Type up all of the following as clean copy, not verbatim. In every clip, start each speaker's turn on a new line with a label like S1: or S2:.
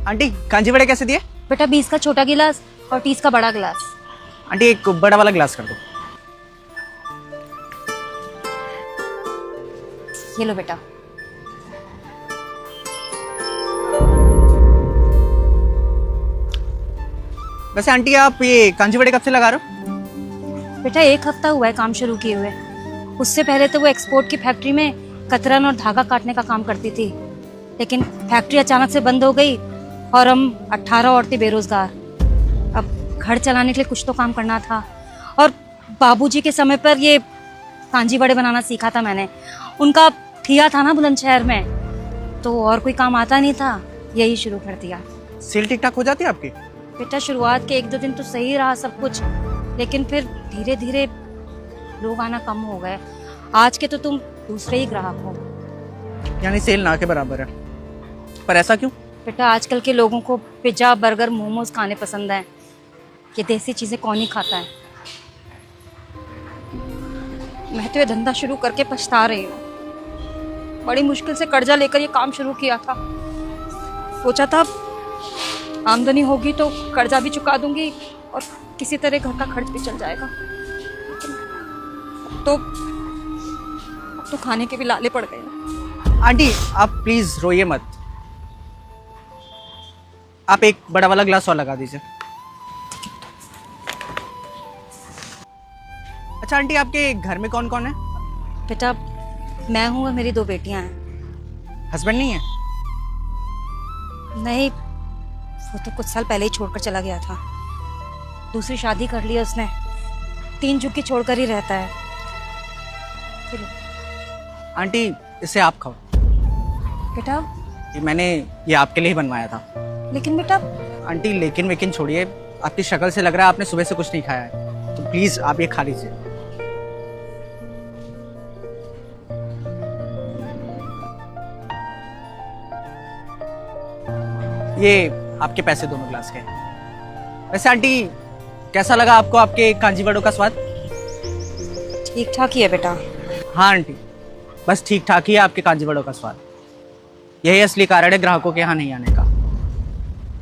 S1: Aunty kanji बड़े कैसे दिए?
S2: बेटा 20 का छोटा गिलास और 30 का बड़ा गिलास।
S1: आंटी एक बड़ा वाला गिलास कर दो।
S2: ये लो बेटा।
S1: वैसे आंटी आप ये कांजी बड़े कब से लगा रहे हो?
S2: बेटा 1 हफ्ता हुआ है काम शुरू किए हुए। उससे पहले तो वो एक्सपोर्ट की फैक्ट्री में कतरन और धागा काटने का काम करती थी, लेकिन फैक्ट्री अचानक से बंद हो गई और हम 18 औरतें बेरोजगार। अब घर चलाने के लिए कुछ तो काम करना था और बाबूजी के समय पर ये कांजी बड़े बनाना सीखा था मैंने। उनका ठिया था ना बुलंदशहर में, तो और कोई काम आता नहीं था, यही शुरू कर दिया।
S1: सेल ठीक ठाक हो जाती है आपकी?
S2: बेटा शुरुआत के 1-2 दिन तो सही रहा सब कुछ, लेकिन फिर धीरे धीरे लोग आना कम हो गए। आज के तो तुम दूसरे ही ग्राहक हो।
S1: यानी सेल ना के बराबर है, पर ऐसा क्यों?
S2: बेटा आजकल के लोगों को पिज्जा बर्गर मोमोज खाने पसंद है। ये देसी चीजें कौन ही खाता है। मैं तो ये धंधा शुरू करके पछता रही हूँ। बड़ी मुश्किल से कर्जा लेकर ये काम शुरू किया था। सोचा था आमदनी होगी तो कर्जा भी चुका दूंगी और किसी तरह घर का खर्च भी चल जाएगा। अब तो खाने के भी लाले पड़ गए।
S1: आंटी आप प्लीज रोइए मत, आप एक बड़ा वाला ग्लास और लगा दीजिए। अच्छा आंटी आपके घर में कौन कौन है?
S2: बेटा मैं हूँ और मेरी 2 बेटियां हैं।
S1: हस्बैंड नहीं है?
S2: नहीं, वो तो कुछ साल पहले ही छोड़कर चला गया था। दूसरी शादी कर ली उसने। 3 झुग्गी छोड़कर ही रहता है। चलो।
S1: आंटी इसे आप खाओ।
S2: बेटा
S1: ये मैंने ये आपके लिए ही बनवाया था।
S2: लेकिन बेटा।
S1: आंटी लेकिन वेकिन छोड़िए, आपकी शक्ल से लग रहा है आपने सुबह से कुछ नहीं खाया है, तो प्लीज आप ये खा लीजिए। ये आपके पैसे दोनों ग्लास के। वैसे आंटी कैसा लगा आपको आपके कांजी बड़ों का स्वाद?
S2: ठीक ठाक ही है बेटा।
S1: हाँ आंटी, बस ठीक ठाक ही है आपके कांजी बड़ों का स्वाद। यही असली कारण है ग्राहकों के यहाँ नहीं आने का।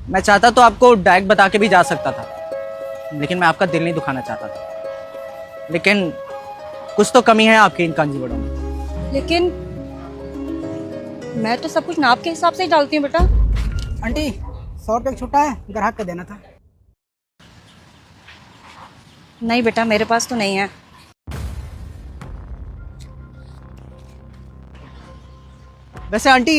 S1: मैं चाहता तो आपको डायरेक्ट बता के भी जा सकता था, लेकिन मैं आपका दिल नहीं दुखाना चाहता था। लेकिन कुछ तो कमी है आपके इन कांजी बड़ों में।
S2: लेकिन मैं तो सब कुछ नाप के हिसाब से ही डालती हूँ बेटा।
S3: आंटी 100 रुपये छूटा है, ग्राहक को देना था।
S2: नहीं बेटा मेरे पास तो नहीं है।
S1: वैसे आंटी